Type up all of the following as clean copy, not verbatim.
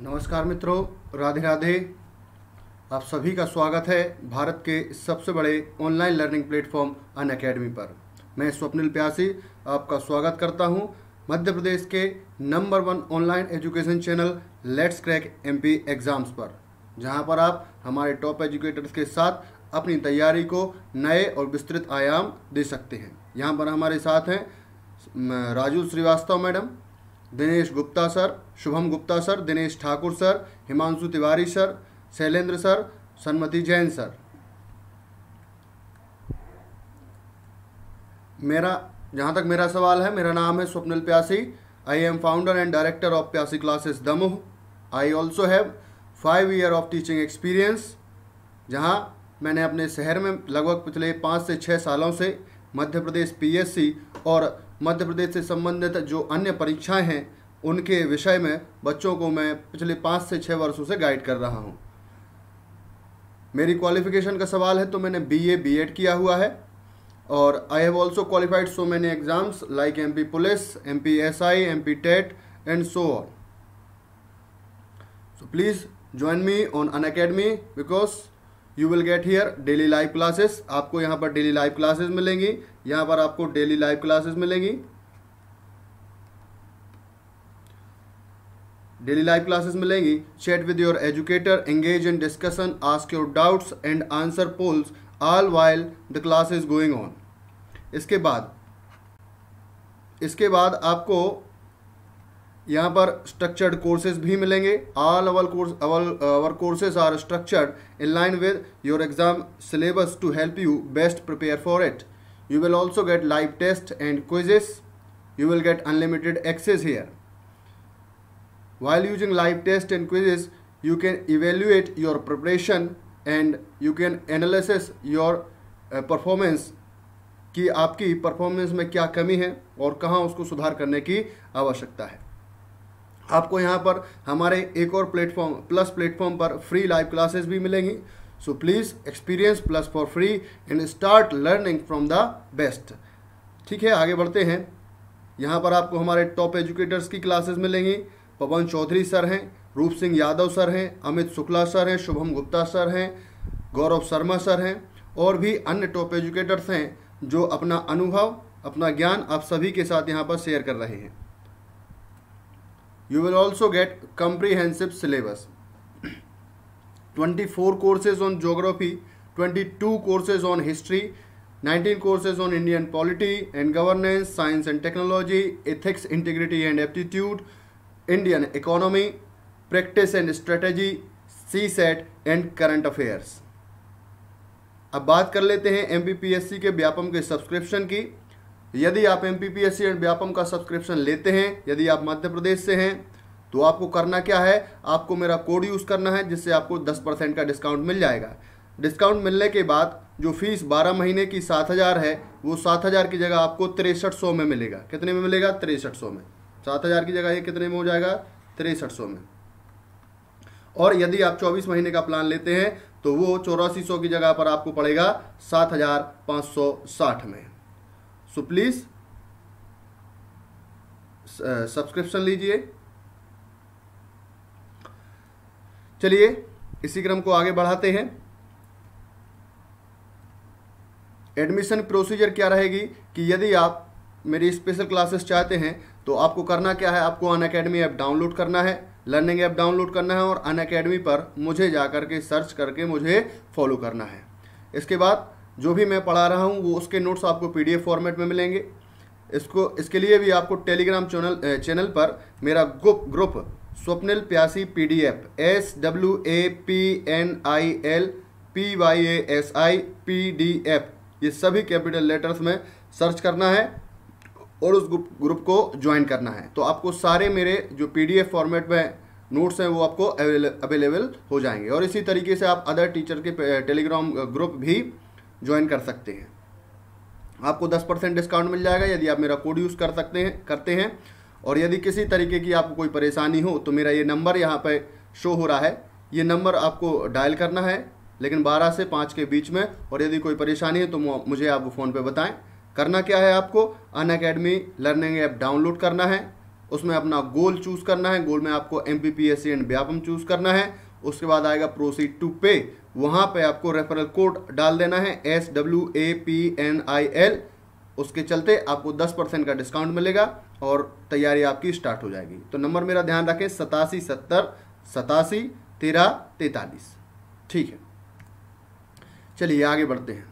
नमस्कार मित्रों, राधे राधे। आप सभी का स्वागत है भारत के सबसे बड़े ऑनलाइन लर्निंग प्लेटफॉर्म अनअकैडमी पर। मैं स्वप्निल प्यासी आपका स्वागत करता हूं मध्य प्रदेश के number 1 online education channel let's crack MP exams पर, जहां पर आप हमारे टॉप एजुकेटर्स के साथ अपनी तैयारी को नए और विस्तृत आयाम दे सकते हैं। यहां पर हमारे साथ हैं Raju Srivastava madam, Dinesh Gupta sir, Shubham Gupta sir, Dinesh Thakur sir, Himanshu Tiwari sir, Shailendra sir, Sanmati Jain sir. जहाँ तक मेरा सवाल है, मेरा नाम है Swapnil Pyasi. I am founder and director of Pyasi classes Damoh. I also have 5 year of teaching experience, जहाँ मैंने अपने शहर में लगभग पिछले 5 से 6 सालों से मध्य प्रदेश पीएससी और मध्य प्रदेश से संबंधित जो अन्य परीक्षाएं हैं उनके विषय में बच्चों को मैं पिछले 5 से 6 वर्षों से गाइड कर रहा हूं। मेरी क्वालिफिकेशन का सवाल है तो मैंने बीए बीएड किया हुआ है और I have also qualified so many exams like MP police, MP SI, MP TET and so on. So please join me on Unacademy because you will get here daily live classes. आपको यहाँ पर daily live classes मिलेंगी, यहाँ पर आपको daily live classes मिलेंगी, daily live classes मिलेंगी। Chat with your educator, engage in discussion, ask your doubts and answer polls all while the class is going on. इसके बाद आपको यहाँ पर स्ट्रक्चर्ड कोर्सेज भी मिलेंगे। All our courses are structured in line with your exam syllabus to help you best prepare for it. You will also get live test and quizzes. You will gate unlimited access here. While using live tests and quizzes, you can evaluate your preparation and you can analyze your performance कि आपकी performance में क्या कमी है और कहाँ उसको सुधार करने की आवश्यकता है। आपको यहाँ पर हमारे एक और प्लेटफॉर्म पर फ्री लाइव क्लासेस भी मिलेंगी। So please experience plus for free and start learning from the best. ठीक है, आगे बढ़ते हैं। यहाँ पर आपको हमारे टॉप एजुकेटर्स की क्लासेस मिलेंगी। पवन चौधरी सर हैं, रूप सिंह यादव सर हैं, अमित शुक्ला सर हैं, शुभम गुप्ता सर हैं, गौरव शर्मा सर हैं और भी अन्य टॉप एजुकेटर्स हैं जो अपना अनुभव, अपना ज्ञान आप सभी के साथ यहाँ पर शेयर कर रहे हैं। You will also gate comprehensive syllabus, 24 courses on geography, 22 courses on history, 19 courses on Indian polity and governance, science and technology, ethics, integrity and aptitude, Indian economy, practice and strategy, CSAT and current affairs. अब बात कर लेते हैं MPPSC के व्यापम के subscription की। यदि आप एमपीपीएससी एंड व्यापम का सब्सक्रिप्शन लेते हैं, यदि आप मध्य प्रदेश से हैं, तो आपको करना क्या है, आपको मेरा कोड यूज़ करना है जिससे आपको 10% का डिस्काउंट मिल जाएगा। डिस्काउंट मिलने के बाद जो फीस 12 महीने की 7,000 है, वो 7,000 की जगह आपको 6300 में मिलेगा। कितने में मिलेगा? 6300 में। 7,000 की जगह ये कितने में हो जाएगा? 6300 में। और यदि आप 24 महीने का प्लान लेते हैं तो वो 8400 की जगह पर आपको पड़ेगा 7,560 में। सो प्लीज सब्सक्रिप्शन लीजिए। चलिए इसी क्रम को आगे बढ़ाते हैं। एडमिशन प्रोसीजर क्या रहेगी कि यदि आप मेरी स्पेशल क्लासेस चाहते हैं तो आपको करना क्या है, आपको अनअकैडमी ऐप डाउनलोड करना है, लर्निंग ऐप डाउनलोड करना है और अनअकैडमी पर मुझे जा करके सर्च करके मुझे फॉलो करना है। इसके बाद जो भी मैं पढ़ा रहा हूँ वो उसके नोट्स आपको पीडीएफ फॉर्मेट में मिलेंगे। इसके लिए भी आपको टेलीग्राम चैनल पर मेरा ग्रुप स्वप्निल प्यासी PDF SWAPNILPYASI ये सभी कैपिटल लेटर्स में सर्च करना है और उस ग्रुप को ज्वाइन करना है। तो आपको सारे मेरे जो PDF फॉर्मेट में नोट्स हैं वो आपको अवेलेबल हो जाएंगे। और इसी तरीके से आप अदर टीचर के टेलीग्राम ग्रुप भी ज्वाइन कर सकते हैं। आपको 10% डिस्काउंट मिल जाएगा यदि आप मेरा कोड यूज़ करते हैं। और यदि किसी तरीके की आपको कोई परेशानी हो तो मेरा ये नंबर यहाँ पे शो हो रहा है, ये नंबर आपको डायल करना है लेकिन 12 से 5 के बीच में। और यदि कोई परेशानी है तो मुझे आप फ़ोन पे बताएं। करना क्या है, आपको अनअकैडमी लर्निंग ऐप डाउनलोड करना है उसमें अपना गोल चूज करना है, गोल में आपको MPPSC एंड व्यापम चूज करना है। उसके बाद आएगा प्रोसीड टू पे, वहाँ पे आपको रेफरल कोड डाल देना है SWAPNIL, उसके चलते आपको 10% का डिस्काउंट मिलेगा और तैयारी आपकी स्टार्ट हो जाएगी। तो नंबर मेरा ध्यान रखें 8770871343। ठीक है, चलिए आगे बढ़ते हैं।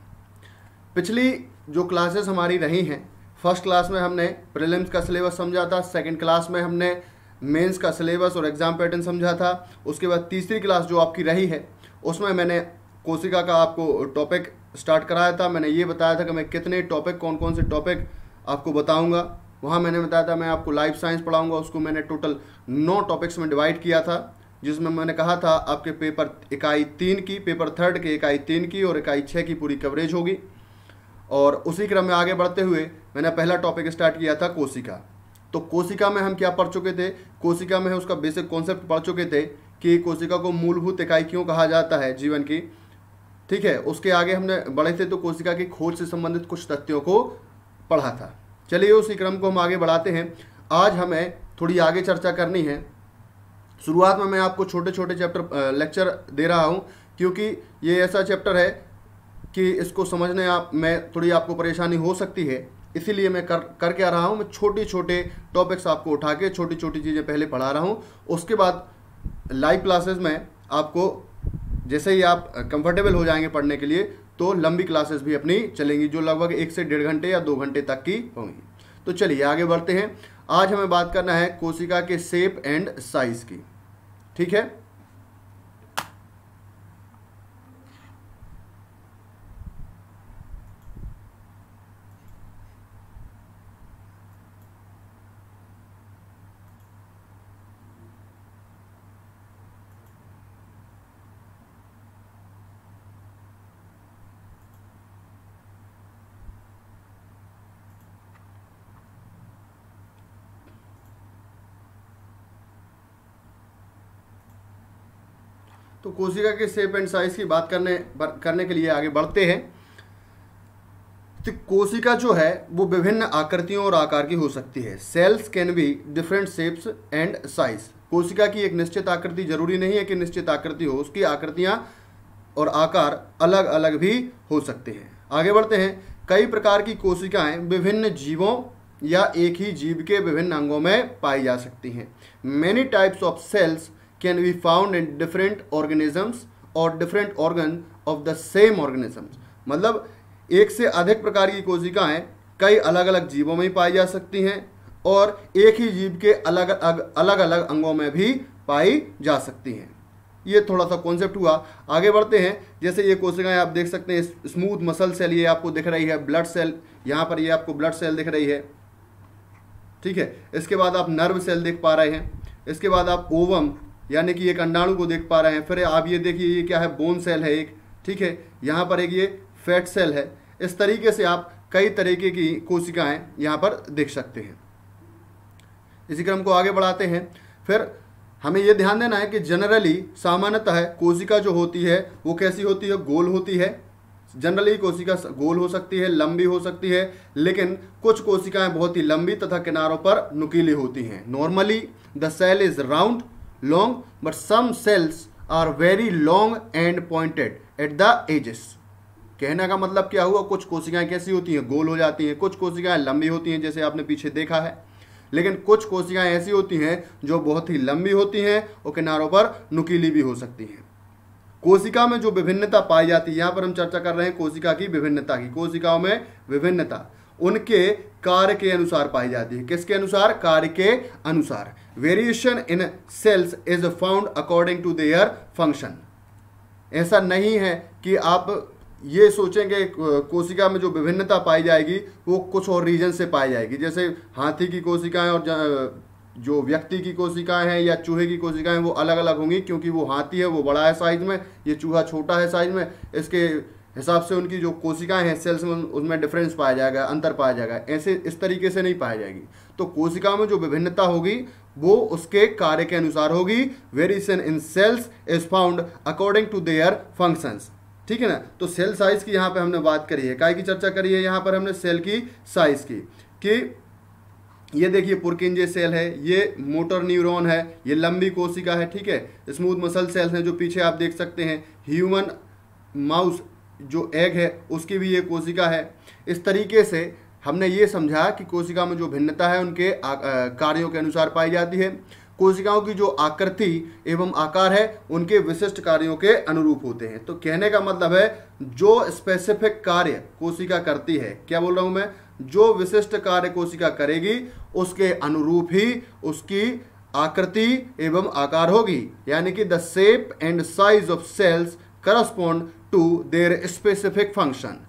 पिछली जो क्लासेस हमारी रही हैं, फर्स्ट क्लास में हमने प्रीलिम्स का सिलेबस समझा था, सेकंड क्लास में हमने मेंस का सिलेबस और एग्जाम पैटर्न समझा था। उसके बाद तीसरी क्लास जो आपकी रही है उसमें मैंने कोशिका का आपको टॉपिक स्टार्ट कराया था। मैंने ये बताया था कि मैं कितने टॉपिक, कौन कौन से टॉपिक आपको बताऊंगा। वहाँ मैंने बताया था मैं आपको लाइफ साइंस पढ़ाऊंगा, उसको मैंने टोटल 9 टॉपिक्स में डिवाइड किया था, जिसमें मैंने कहा था आपके पेपर इकाई 3 की, पेपर थर्ड के इकाई 3 की और इकाई 6 की पूरी कवरेज होगी। और उसी क्रम में आगे बढ़ते हुए मैंने पहला टॉपिक स्टार्ट किया था कोशिका। तो कोशिका में हम क्या पढ़ चुके थे, कोशिका में उसका बेसिक कॉन्सेप्ट पढ़ चुके थे कि कोशिका को मूलभूत इकाई क्यों कहा जाता है जीवन की। ठीक है, उसके आगे हमने बढ़े थे तो कोशिका की खोज से संबंधित कुछ तथ्यों को पढ़ा था। चलिए उसी क्रम को हम आगे बढ़ाते हैं। आज हमें थोड़ी आगे चर्चा करनी है। शुरुआत में मैं आपको छोटे छोटे चैप्टर लेक्चर दे रहा हूं, क्योंकि ये ऐसा चैप्टर है कि इसको समझने में थोड़ी आपको परेशानी हो सकती है, इसीलिए मैं कर क्या रहा हूँ, मैं छोटे छोटे टॉपिक्स आपको उठा के छोटी छोटी चीज़ें पहले पढ़ा रहा हूँ। उसके बाद लाइव क्लासेस में आपको जैसे ही आप कंफर्टेबल हो जाएंगे पढ़ने के लिए तो लंबी क्लासेस भी अपनी चलेंगी, जो लगभग 1 से 1.5 घंटे या 2 घंटे तक की होंगी। तो चलिए आगे बढ़ते हैं। आज हमें बात करना है कोशिका के शेप एंड साइज की। ठीक है, तो कोशिका के शेप एंड साइज की बात करने के लिए आगे बढ़ते हैं। तो कोशिका जो है वो विभिन्न आकृतियों और आकार की हो सकती है। Cells can be different shapes and size. कोशिका की एक निश्चित आकृति, जरूरी नहीं है कि निश्चित आकृति हो, उसकी आकृतियां और आकार अलग अलग भी हो सकते हैं। आगे बढ़ते हैं। कई प्रकार की कोशिकाएं विभिन्न जीवों या एक ही जीव के विभिन्न अंगों में पाई जा सकती हैं। Many types of cells can be found in different organisms or different organ of the same organisms। मतलब एक से अधिक प्रकार की कोशिकाएं कई अलग अलग जीवों में पाई जा सकती हैं और एक ही जीव के अलग अलग अंगों में भी पाई जा सकती हैं। ये थोड़ा सा कॉन्सेप्ट हुआ। आगे बढ़ते हैं। जैसे ये कोशिकाएं आप देख सकते हैं, स्मूथ मसल सेल ये आपको दिख रही है, ब्लड सेल यहाँ पर ये आपको ब्लड सेल दिख रही है। ठीक है, इसके बाद आप नर्व सेल देख पा रहे हैं, इसके बाद आप ओवम यानी कि एक अंडाणु को देख पा रहे हैं। फिर आप ये देखिए ये क्या है, बोन सेल है एक। ठीक है, यहाँ पर एक ये फैट सेल है। इस तरीके से आप कई तरीके की कोशिकाएं यहाँ पर देख सकते हैं। इसी क्रम को आगे बढ़ाते हैं। फिर हमें ये ध्यान देना है कि जनरली सामान्यतः कोशिका जो होती है वो कैसी होती है, गोल होती है। जनरली कोशिका गोल हो सकती है, लंबी हो सकती है, लेकिन कुछ कोशिकाएं बहुत ही लंबी तथा किनारों पर नुकीली होती हैं। Normally the cell is round long but some cells are very long and pointed at the edges। कहने का मतलब क्या हुआ, कुछ कोशिकाएं कैसी होती हैं, गोल हो जाती हैं, कुछ कोशिकाएं लंबी होती हैं जैसे आपने पीछे देखा है, लेकिन कुछ कोशिकाएं ऐसी होती हैं जो बहुत ही लंबी होती हैं और किनारों पर नुकीली भी हो सकती हैं। कोशिका में जो विभिन्नता पाई जाती है, यहाँ पर हम चर्चा कर रहे हैं कोशिका की विभिन्नता की। कोशिकाओं में विभिन्नता उनके कार्य के अनुसार पाई जाती है। किसके अनुसार, कार्य के अनुसार। Variation in cells is found according to their function. ऐसा नहीं है कि आप ये सोचेंगे कोशिका में जो विभिन्नता पाई जाएगी वो कुछ और रीजन से पाई जाएगी। जैसे हाथी की कोशिकाएं और जो व्यक्ति की कोशिकाएं हैं या चूहे की कोशिकाएं वो अलग अलग होंगी, क्योंकि वो हाथी है वो बड़ा है साइज में, ये चूहा छोटा है साइज में। इसके हिसाब से उनकी जो कोशिकाएं हैं सेल्स में उसमें डिफरेंस पाया जाएगा, अंतर पाया जाएगा। ऐसे इस तरीके से नहीं पाया जाएगी। तो कोशिकाओं में जो विभिन्नता होगी वो उसके कार्य के अनुसार होगी। Variation in cells is found according to their functions. ठीक है ना। तो सेल साइज की यहाँ पे हमने बात करी है, काय की चर्चा करी है यहाँ पर हमने सेल की साइज की, कि ये देखिए पुरकिंजे सेल है, ये मोटर न्यूरॉन है, ये लंबी कोशिका है, ठीक है। स्मूथ मसल सेल्स हैं जो पीछे आप देख सकते हैं। ह्यूमन माउस जो एग है उसकी भी ये कोशिका है। इस तरीके से हमने ये समझा कि कोशिका में जो भिन्नता है उनके कार्यों के अनुसार पाई जाती है। कोशिकाओं की जो आकृति एवं आकार है उनके विशिष्ट कार्यों के अनुरूप होते हैं। तो कहने का मतलब है जो स्पेसिफिक कार्य कोशिका करती है, क्या बोल रहा हूं मैं, जो विशिष्ट कार्य कोशिका करेगी उसके अनुरूप ही उसकी आकृति एवं आकार होगी। यानी कि the shape and size of cells correspond to their specific function.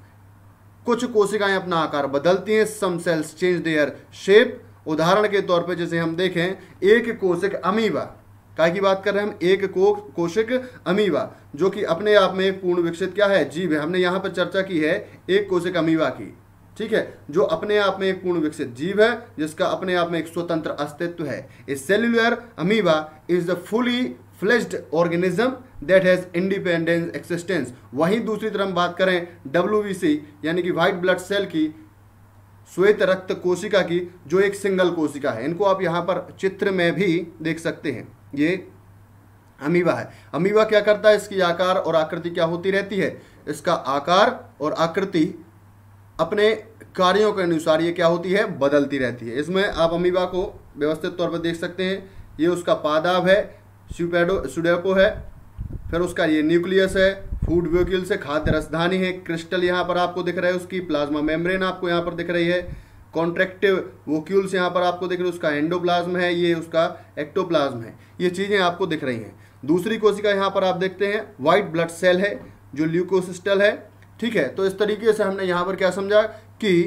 कुछ कोशिकाएं अपना आकार बदलती हैं, some cells change their shape. उदाहरण के तौर पे जैसे हम देखें, एक कोशिक अमीबा, काय की बात कर रहे हैं हम, एक कोशिक अमीबा जो कि अपने आप में एक पूर्ण विकसित क्या है, जीव है। हमने यहाँ पर चर्चा की है एक कोशिक अमीबा की, ठीक है, जो अपने आप में एक पूर्ण विकसित जीव है जिसका अपने आप में एक स्वतंत्र अस्तित्व है। A cellular amoeba is the fully fledged organism that has independent existence. वहीं दूसरी तरफ हम बात करें WBC यानी कि व्हाइट ब्लड सेल की, श्वेत रक्त कोशिका की, जो एक सिंगल कोशिका है। इनको आप यहाँ पर चित्र में भी देख सकते हैं। ये अमीबा है। अमीबा क्या करता है, इसकी आकार और आकृति क्या होती रहती है, इसका आकार और आकृति अपने कार्यों के अनुसार ये क्या होती है, बदलती रहती है। इसमें आप अमीबा को व्यवस्थित तौर पर देख सकते हैं। ये उसका पादाब है, सुडेपो है, फिर उसका ये न्यूक्लियस है, फूड वेक्यूल से खाद्य रसधानी है, क्रिस्टल यहाँ पर आपको दिख रहा है उसकी, प्लाज्मा मेम्ब्रेन आपको यहाँ पर दिख रही है, कॉन्ट्रैक्टिव वोक्यूल्स यहाँ पर आपको दिख रहे हैं, उसका एंडोप्लाज्म है, ये उसका एक्टोप्लाज्म है, ये चीज़ें आपको दिख रही हैं। दूसरी कोशिका यहाँ पर आप देखते हैं व्हाइट ब्लड सेल है जो ल्यूकोसिस्टल है, ठीक है। तो इस तरीके से हमने यहाँ पर क्या समझा कि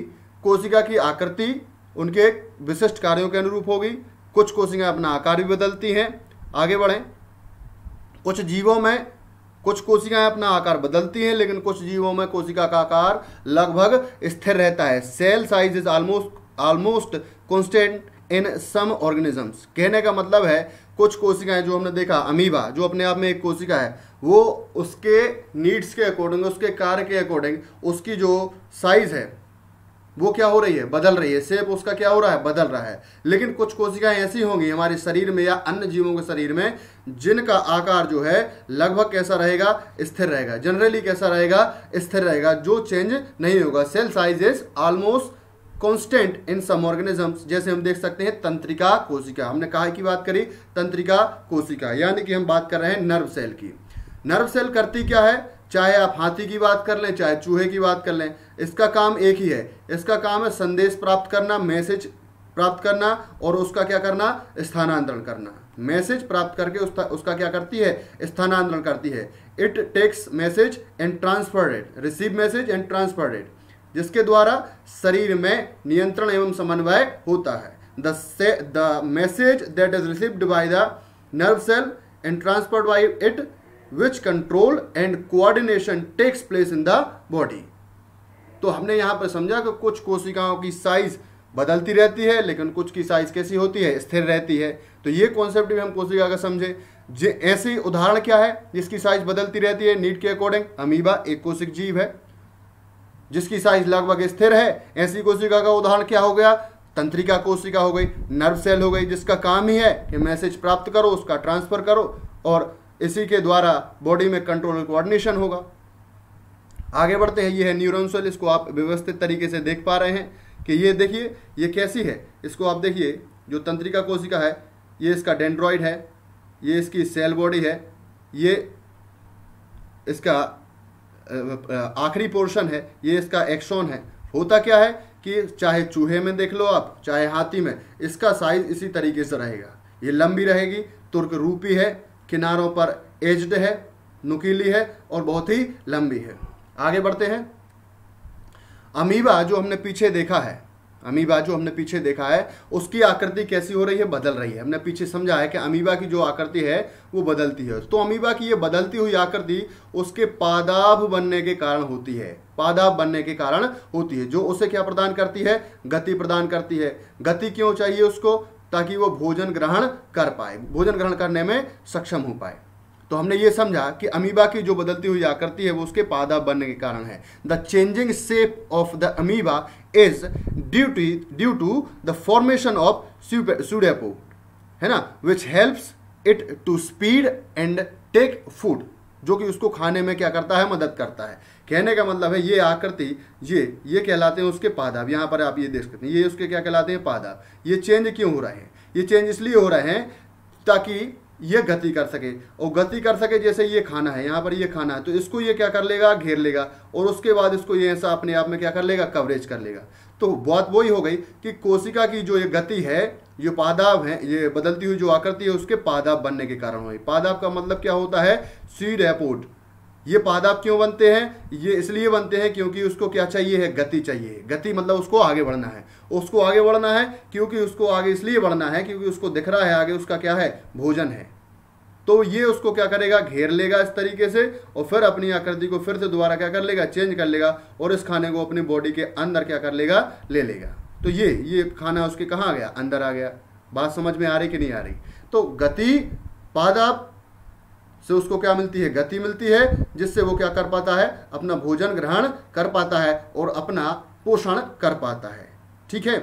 कोशिका की आकृति उनके विशिष्ट कार्यों के अनुरूप होगी। कुछ कोशिकाएं अपना आकार भी बदलती हैं। आगे बढ़ें, कुछ जीवों में कुछ कोशिकाएं अपना आकार बदलती हैं, लेकिन कुछ जीवों में कोशिका का आकार लगभग स्थिर रहता है। Cell size is almost constant in some organisms. कहने का मतलब है कुछ कोशिकाएं जो हमने देखा, अमीबा जो अपने आप में एक कोशिका है, वो उसके नीड्स के अकॉर्डिंग, उसके कार्य के अकॉर्डिंग उसकी जो साइज है वो क्या हो रही है, बदल रही है। शेप उसका क्या हो रहा है, बदल रहा है। लेकिन कुछ कोशिकाएं ऐसी होंगी हमारे शरीर में या अन्य जीवों के शरीर में जिनका आकार जो है लगभग कैसा रहेगा, स्थिर रहेगा। जनरली कैसा रहेगा, स्थिर रहेगा, जो चेंज नहीं होगा। Cell size is almost constant in some organisms. जैसे हम देख सकते हैं तंत्रिका कोशिका, हमने कहा की बात करी, तंत्रिका कोशिका, यानी कि हम बात कर रहे हैं नर्व सेल की। नर्व सेल करती क्या है, चाहे आप हाथी की बात कर लें, चाहे चूहे की बात कर लें, इसका काम एक ही है। इसका काम है संदेश प्राप्त करना, मैसेज प्राप्त करना और उसका क्या करना, स्थानांतरण करना। मैसेज प्राप्त करके उसका क्या करती है, स्थानांतरण करती है। It takes message and transfer it, receive message and transfer it, जिसके द्वारा शरीर में नियंत्रण एवं समन्वय होता है। The message that is received by the nerve cell and transferred by it which control and coordination takes place in the body। तो हमने यहाँ पर समझा कि कुछ कोशिकाओं की साइज बदलती रहती है, लेकिन कुछ की साइज कैसी होती है, स्थिर रहती है। तो ये कॉन्सेप्ट भी हम कोशिका का समझे। ऐसी उदाहरण क्या है जिसकी साइज बदलती रहती है नीड के अकॉर्डिंग, अमीबा एक कोशिक जीव है जिसकी साइज लगभग स्थिर है। ऐसी कोशिका का उदाहरण क्या हो गया, तंत्रिका कोशिका हो गई, नर्व सेल हो गई, जिसका काम ही है कि मैसेज प्राप्त करो, उसका ट्रांसफर करो और इसी के द्वारा बॉडी में कंट्रोल और कोऑर्डिनेशन होगा। आगे बढ़ते हैं, ये है न्यूरॉन सेल। इसको आप व्यवस्थित तरीके से देख पा रहे हैं कि ये देखिए ये कैसी है। इसको आप देखिए, जो तंत्रिका कोशिका है ये इसका डेंड्रॉइड है, ये इसकी सेल बॉडी है, ये इसका आखिरी पोर्शन है, ये इसका एक्सॉन है। होता क्या है कि चाहे चूहे में देख लो आप, चाहे हाथी में, इसका साइज इसी तरीके से रहेगा। ये लंबी रहेगी, तुर्क रूपी है, किनारों पर एज्ड है, नुकीली है और बहुत ही लंबी है। आगे बढ़ते हैं, अमीबा जो हमने पीछे देखा है, अमीबा जो हमने पीछे देखा है उसकी आकृति कैसी हो रही है, बदल रही है। हमने पीछे समझा है कि अमीबा की जो आकृति है वो बदलती है। तो अमीबा की ये बदलती हुई आकृति उसके पादाब बनने के कारण होती है, पादाब बनने के कारण होती है, जो उसे क्या प्रदान करती है, गति प्रदान करती है। गति क्यों चाहिए उसको, ताकि वो भोजन ग्रहण कर पाए, भोजन ग्रहण करने में सक्षम हो पाए। तो हमने ये समझा कि अमीबा की जो बदलती हुई आकृति है वो उसके पादप बनने के कारण है। The changing shape of the amoeba is due to the formation of pseudopod, है ना, which helps it to speed and take food, जो कि उसको खाने में क्या करता है, मदद करता है। कहने का मतलब है ये आकृति ये कहलाते हैं उसके पादप। यहाँ पर आप ये देख सकते हैं, ये उसके क्या कहलाते हैं, पादप। ये चेंज क्यों हो रहे हैं, ये चेंज इसलिए हो रहे हैं ताकि ये गति कर सके, और गति कर सके जैसे ये खाना है, यहाँ पर ये खाना है, तो इसको ये क्या कर लेगा, घेर लेगा, और उसके बाद इसको ये ऐसा अपने आप में क्या कर लेगा, कवरेज कर लेगा। तो बात वही हो गई कि कोशिका की जो ये गति है, ये पादप है, ये बदलती हुई जो आकृति है उसके पादप बनने के कारण हुई। पादप का मतलब क्या होता है, सूडोपोड। ये पादप क्यों बनते हैं, ये इसलिए बनते हैं क्योंकि उसको क्या चाहिए है, गति चाहिए। गति मतलब उसको आगे बढ़ना है, उसको आगे बढ़ना है क्योंकि उसको आगे इसलिए बढ़ना है क्योंकि उसको दिख रहा है आगे उसका क्या है, भोजन है। तो ये उसको क्या करेगा, घेर लेगा इस तरीके से, और फिर अपनी आकृति को फिर से दोबारा क्या कर लेगा, चेंज कर लेगा, और इस खाने को अपनी बॉडी के अंदर क्या कर लेगा, ले लेगा। तो ये खाना उसके कहाँ गया, अंदर आ गया। बात समझ में आ रही कि नहीं आ रही। तो गति, पादप से उसको क्या मिलती है, गति मिलती है, जिससे वो क्या कर पाता है, अपना भोजन ग्रहण कर पाता है और अपना पोषण कर पाता है। ठीक है,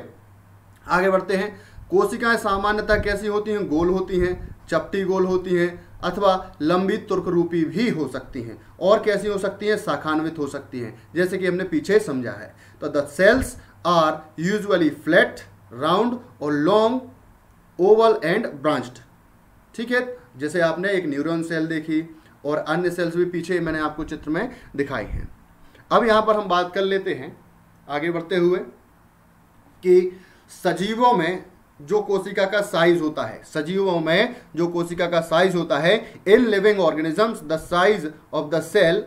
आगे बढ़ते हैं। कोशिकाएं सामान्यतः कैसी होती हैं, गोल होती हैं, चपटी गोल होती हैं, अथवा लंबी तुर्करूपी भी हो सकती हैं, और कैसी हो सकती हैं, शाखान्वित हो सकती हैं, जैसे कि हमने पीछे समझा है। तो the cells are usually flat, round और लॉन्ग, ओवल एंड ब्रांच्ड। ठीक है, जैसे आपने एक न्यूरॉन सेल देखी और अन्य सेल्स भी पीछे मैंने आपको चित्र में दिखाई हैं। अब यहाँ पर हम बात कर लेते हैं आगे बढ़ते हुए कि सजीवों में जो कोशिका का साइज होता है, सजीवों में जो कोशिका का साइज होता है, in living organisms the size of the cell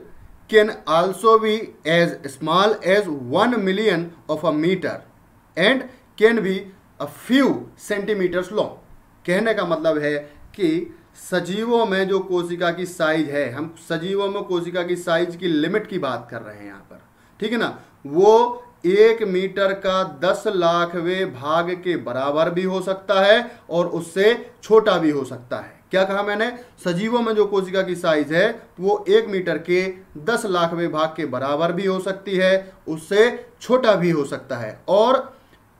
can also be as small as 1 million of a metre and can be a few centimetres long. कहने का मतलब है कि सजीवों में जो कोशिका की साइज है, हम सजीवों में कोशिका की साइज की लिमिट की बात कर रहे हैं यहाँ पर, ठीक है ना, वो 1 मीटर का 10 लाखवें भाग के बराबर भी हो सकता है और उससे छोटा भी हो सकता है। क्या कहा मैंने, सजीवों में जो कोशिका की साइज है वो 1 मीटर के 10 लाखवें भाग के बराबर भी हो सकती है, उससे छोटा भी हो सकता है, और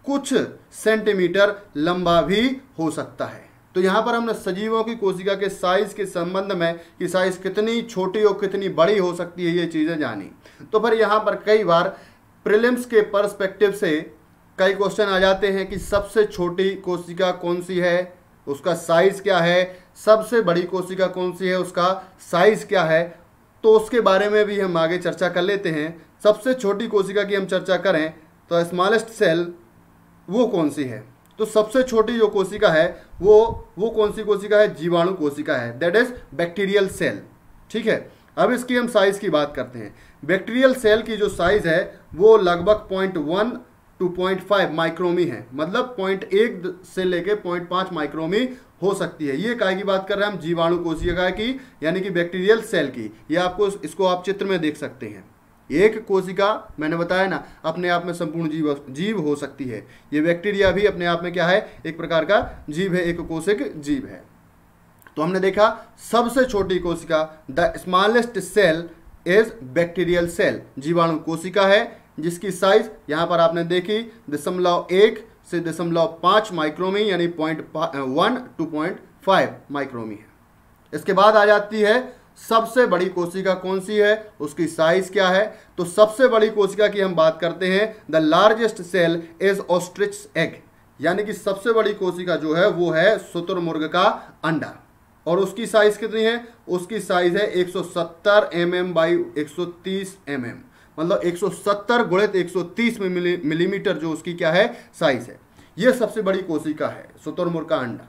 कुछ सेंटीमीटर लंबा भी हो सकता है। तो यहाँ पर हमने सजीवों की कोशिका के साइज के संबंध में कि साइज कितनी छोटी और कितनी बड़ी हो सकती है ये चीज़ें जानी। तो फिर यहाँ पर कई बार प्रीलिम्स के पर्सपेक्टिव से कई क्वेश्चन आ जाते हैं कि सबसे छोटी कोशिका कौन सी है, उसका साइज क्या है, सबसे बड़ी कोशिका कौन सी है, उसका साइज क्या है। तो उसके बारे में भी हम आगे चर्चा कर लेते हैं। सबसे छोटी कोशिका की हम चर्चा करें तो स्मॉलेस्ट सेल वो कौन सी है, तो सबसे छोटी जो कोशिका है वो कौन सी कोशिका है, जीवाणु कोशिका है, दैट इज बैक्टीरियल सेल। ठीक है, अब इसकी हम साइज की बात करते हैं। बैक्टीरियल सेल की जो साइज है वो लगभग 0.1 to 0.5 माइक्रोमी है, मतलब 0.1 से लेके 0.5 माइक्रोमी हो सकती है। ये काय की बात कर रहे हैं हम, जीवाणु कोशिका की, यानी कि बैक्टीरियल सेल की। ये आपको इसको आप चित्र में देख सकते हैं। एक कोशिका मैंने बताया ना अपने आप में संपूर्ण जीव हो सकती है। ये बैक्टीरिया भी अपने आप में क्या है, एक प्रकार का जीव है, एक कोशिक जीव है। तो हमने देखा सबसे छोटी कोशिका the smallest cell is bacterial cell, जीवाणु कोशिका है, जिसकी साइज यहाँ पर आपने देखी 0.1 से 0.5 माइक्रोमी यानी 0.1 to 0.5 माइक्रोमी है। इसके बाद आ जाती है सबसे बड़ी कोशिका कौन सी है, उसकी साइज क्या है। तो सबसे बड़ी कोशिका की हम बात करते हैं, the largest cell is ostrich egg, यानी कि सबसे बड़ी कोशिका जो है वो है शुतुरमुर्ग का अंडा, और उसकी साइज कितनी है, उसकी साइज है 170 mm बाई 130 mm, मतलब 170 गुणित 130 मिलीमीटर जो उसकी क्या है, साइज है। ये सबसे बड़ी कोशिका है शुतुरमुर्ग का अंडा।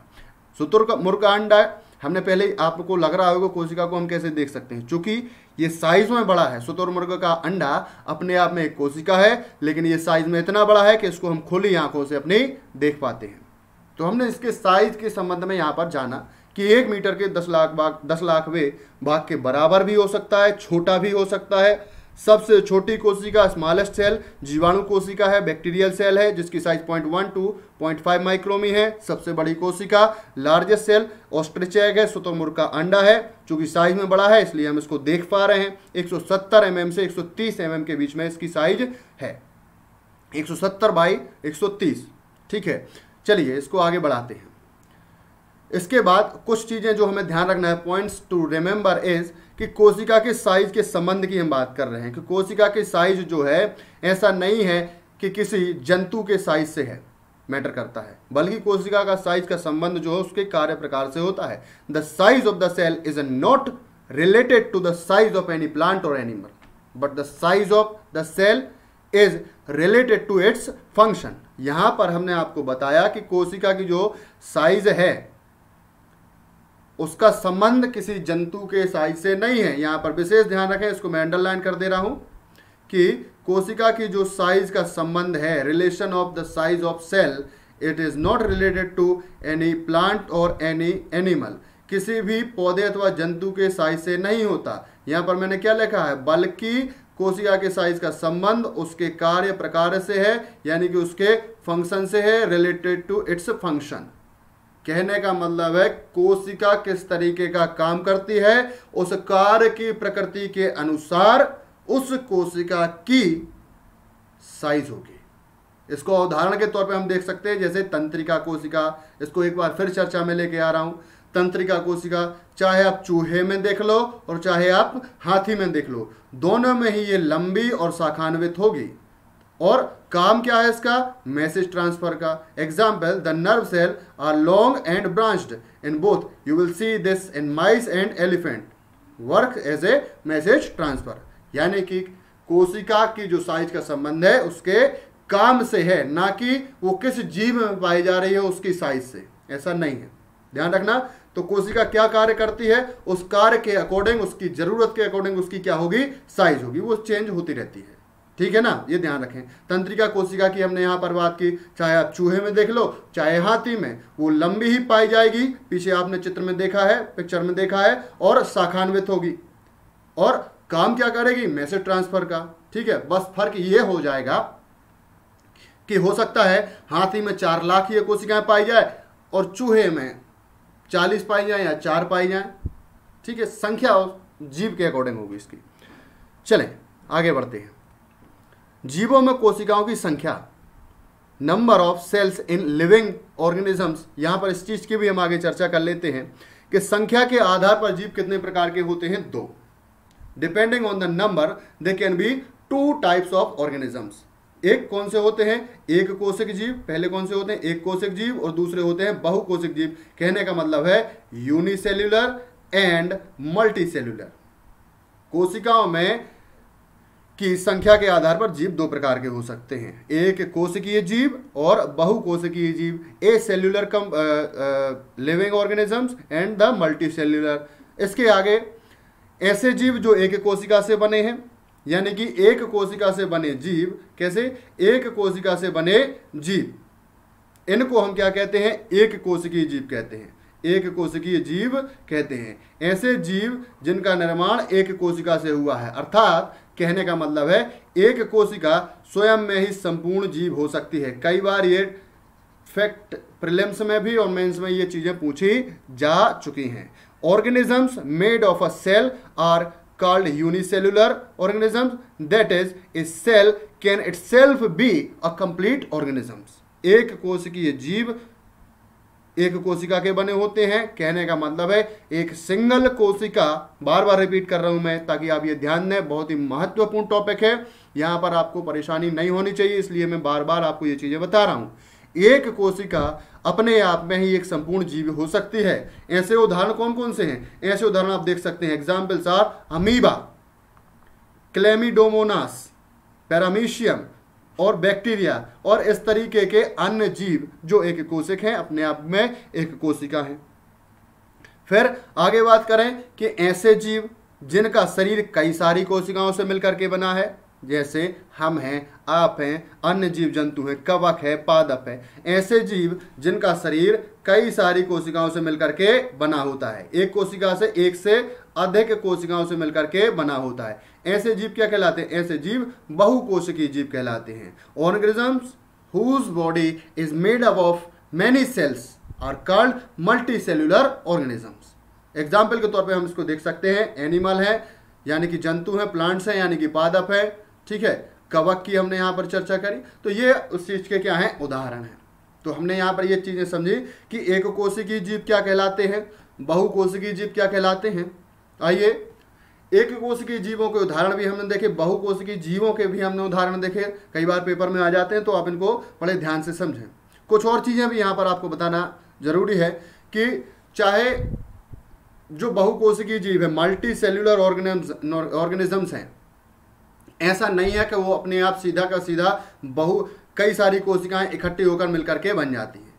शुतुरमुर्ग का अंडा हमने पहले आपको लग रहा होगा कोशिका को हम कैसे देख सकते हैं, चूंकि ये साइज में बड़ा है। शुतुरमुर्ग का अंडा अपने आप में एक कोशिका है, लेकिन ये साइज में इतना बड़ा है कि इसको हम खुली आंखों से अपनी देख पाते हैं। तो हमने इसके साइज के संबंध में यहाँ पर जाना कि 1 मीटर के 10 लाखवें भाग के बराबर भी हो सकता है, छोटा भी हो सकता है, सबसे छोटी कोशिका स्मॉलेस्ट सेल जीवाणु कोशिका है, बैक्टीरियल सेल है जिसकी साइज 0.1 to 0.5 माइक्रोमी है। सबसे बड़ी कोशिका लार्जेस्ट सेल ऑस्ट्रिच एग है, शुतुरमुर्ग का अंडा है। चूंकि साइज में बड़ा है इसलिए हम इसको देख पा रहे हैं। 170 mm से 130 mm के बीच में इसकी साइज है, 170 बाई 130। ठीक है, चलिए इसको आगे बढ़ाते हैं। इसके बाद कुछ चीजें जो हमें ध्यान रखना है, पॉइंट्स टू रिमेंबर इज कि कोशिका के साइज के संबंध की हम बात कर रहे हैं कि कोशिका की साइज जो है ऐसा नहीं है कि किसी जंतु के साइज से है मैटर करता है, बल्कि कोशिका का साइज का संबंध जो है उसके कार्य प्रकार से होता है। The size of the cell is not related to the size of any plant और animal, but the size of the cell is related to its function. यहां पर हमने आपको बताया कि कोशिका की जो साइज है उसका संबंध किसी जंतु के साइज से नहीं है। यहां पर विशेष ध्यान रखें, इसको मैं अंडरलाइन कर दे रहा हूं कि कोशिका की जो साइज का संबंध है, relation of the size of cell, it is not related to any plant और एनी एनिमल। किसी भी पौधे अथवा जंतु के साइज से नहीं होता। यहां पर मैंने क्या लिखा है, बल्कि कोशिका के साइज का संबंध उसके कार्य प्रकार से है, यानी कि उसके फंक्शन से है, रिलेटेड टू इट्स फंक्शन। कहने का मतलब है कोशिका किस तरीके का काम करती है उस कार्य की प्रकृति के अनुसार उस कोशिका की साइज होगी। इसको उदाहरण के तौर पे हम देख सकते हैं, जैसे तंत्रिका कोशिका। इसको एक बार फिर चर्चा में लेके आ रहा हूं। तंत्रिका कोशिका चाहे आप चूहे में देख लो और चाहे आप हाथी में देख लो, दोनों में ही ये लंबी और शाखान्वित होगी। और काम क्या है इसका, मैसेज ट्रांसफर का। Example, the nerve cell are long and branched in both, you will see this in mice and elephant, work as a message transfer. यानी कि कोशिका की जो साइज का संबंध है उसके काम से है, ना कि वो किस जीव में पाई जा रही है उसकी साइज से, ऐसा नहीं है। ध्यान रखना। तो कोशिका क्या कार्य करती है उस कार्य के अकॉर्डिंग, उसकी जरूरत के अकॉर्डिंग उसकी क्या होगी, साइज होगी, वो चेंज होती रहती है। ठीक है ना, ये ध्यान रखें। तंत्रिका कोशिका की हमने यहां पर बात की, चाहे आप चूहे में देख लो चाहे हाथी में, वो लंबी ही पाई जाएगी, पीछे आपने चित्र में देखा है, पिक्चर में देखा है, और शाखान्वित होगी। और काम क्या करेगी, मैसेज ट्रांसफर का। ठीक है, बस फर्क ये हो जाएगा कि हो सकता है हाथी में 4 लाख ये कोशिकाएं पाई जाए और चूहे में 40 पाई जाए या 4 पाई जाए। ठीक है, संख्या जीव के अकॉर्डिंग होगी इसकी। चलें आगे बढ़ते हैं। जीवों में कोशिकाओं की संख्या, number of cells in living organisms. यहां पर इस चीज की भी हम आगे चर्चा कर लेते हैं कि संख्या के आधार पर जीव कितने प्रकार के होते हैं, 2। Depending on the number they can be 2 types of organisms. एक कौन से होते हैं, एक कोशिक जीव। पहले कौन से होते हैं, एक कोशिक जीव, और दूसरे होते हैं बहुकोशिक जीव। कहने का मतलब है यूनिसेल्यूलर एंड मल्टीसेल्यूलर। कोशिकाओं में की संख्या के आधार पर जीव 2 प्रकार के हो सकते हैं, एक कोशिकीय जीव और बहुकोशिकीय जीव। A cellular living organisms and the multicellular. इसके आगे ऐसे जीव जो एक कोशिका से बने हैं, यानी कि एक कोशिका से बने जीव। कैसे, एक कोशिका से बने जीव, इनको हम क्या कहते हैं, एक कोशिकीय जीव कहते हैं, एक कोशिकीय जीव कहते हैं। ऐसे जीव जिनका निर्माण एक कोशिका से हुआ है, अर्थात कहने का मतलब है एक कोशिका स्वयं में ही संपूर्ण जीव हो सकती है। कई बार ये फैक्ट प्रीलिम्स में भी और मेंस में ये चीजें पूछी जा चुकी हैं। Organisms made of a cell are called unicellular organisms, that is a cell can itself be a complete organisms। एक कोशिकीय जीव एक कोशिका के बने होते हैं। कहने का मतलब है एक सिंगल कोशिका, बार बार रिपीट कर रहा हूं मैं ताकि आप ये ध्यान दें, बहुत ही महत्वपूर्ण टॉपिक है, यहां पर आपको परेशानी नहीं होनी चाहिए, इसलिए मैं बार बार आपको ये चीजें बता रहा हूं। एक कोशिका अपने आप में ही एक संपूर्ण जीव हो सकती है। ऐसे उदाहरण कौन कौन से हैं, ऐसे उदाहरण आप देख सकते हैं। एग्जाम्पल्स आर अमीबा, क्लेमिडोमोनास, पैरामीशियम और बैक्टीरिया, और इस तरीके के अन्य जीव जो एक कोशिक हैं, अपने आप में एक कोशिका है। फिर आगे बात करें कि ऐसे जीव जिनका शरीर कई सारी कोशिकाओं से मिलकर के बना है, जैसे हम हैं, आप हैं, अन्य जीव जंतु हैं, कवक है, पादप है। ऐसे जीव जिनका शरीर कई सारी कोशिकाओं से मिलकर के बना होता है, एक कोशिका से एक से अधिक कोशिकाओं से मिलकर के बना होता है। ऐसे जीव क्या कहलाते हैं? ऐसे जीव बहुकोशिकीय जीव कहलाते हैं। Organisms whose body is made up of many cells are called multicellular organisms. Example के तौर पे हम इसको देख सकते हैं, एनिमल है यानी कि जंतु है, प्लांट्स है यानी कि पादप है, ठीक है, कवक की हमने यहाँ पर चर्चा करी, तो ये उस चीज के क्या है? उदाहरण है। तो हमने यहाँ पर ये चीजें समझी कि एक कोशिकीय जीव क्या कहलाते हैं, बहुकोशिकीय जीव क्या कहलाते हैं। आइए एक कोशिकीय जीवों के उदाहरण भी हमने देखे, बहुकोशिकीय जीवों के भी हमने उदाहरण देखे, कई बार पेपर में आ जाते हैं, तो आप इनको बड़े ध्यान से समझें। कुछ और चीजें भी यहाँ पर आपको बताना जरूरी है कि चाहे जो बहुकोशिकीय जीव है, मल्टी सेल्यूलर ऑर्गेनिजम्स हैं, ऐसा नहीं है कि वो अपने आप सीधा का सीधा कई सारी कोशिकाएं इकट्ठी होकर मिलकर के बन जाती हैं।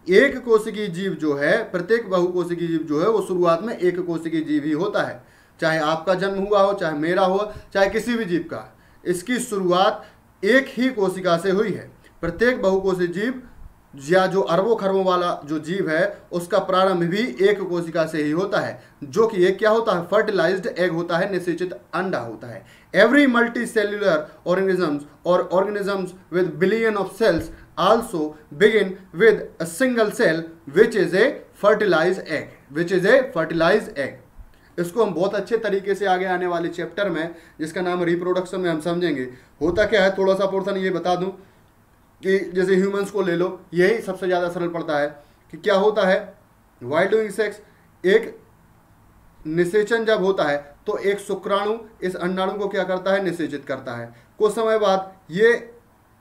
एक कोशिकीय जीव जो है, प्रत्येक बहुकोशिकीय जीव जो है वो शुरुआत में एक कोशिकीय जीव ही होता है। चाहे आपका जन्म हुआ हो, चाहे मेरा हो, चाहे किसी भी जीव का, इसकी शुरुआत एक ही कोशिका से हुई है। प्रत्येक बहुकोशिकीय जीव या जो अरबों खरबों वाला जो जीव है उसका प्रारंभ भी एक कोशिका से ही होता है, जो कि एक क्या होता है? फर्टिलाइज्ड एग होता है, निषेचित अंडा होता है। एवरी मल्टी सेल्यूलर ऑर्गेनिजम्स और organisms with billion of cells also begin with a single cell which is a fertilised egg. इसको हम बहुत अच्छे तरीके से आगे आने वाले चैप्टर में, जिसका नाम रिप्रोडक्शन में, हम समझेंगे। होता क्या है, थोड़ा सा पोर्शन ये बता दूं कि जैसे ह्यूमंस को ले लो, यही सबसे ज़्यादा सरल पड़ता है कि क्या होता है वाइल डूइंग सेक्स। एक निषेचन जब होता है तो एक शुक्राणु इस अंडाणु को क्या करता है? निषेचित करता है। कुछ समय बाद ये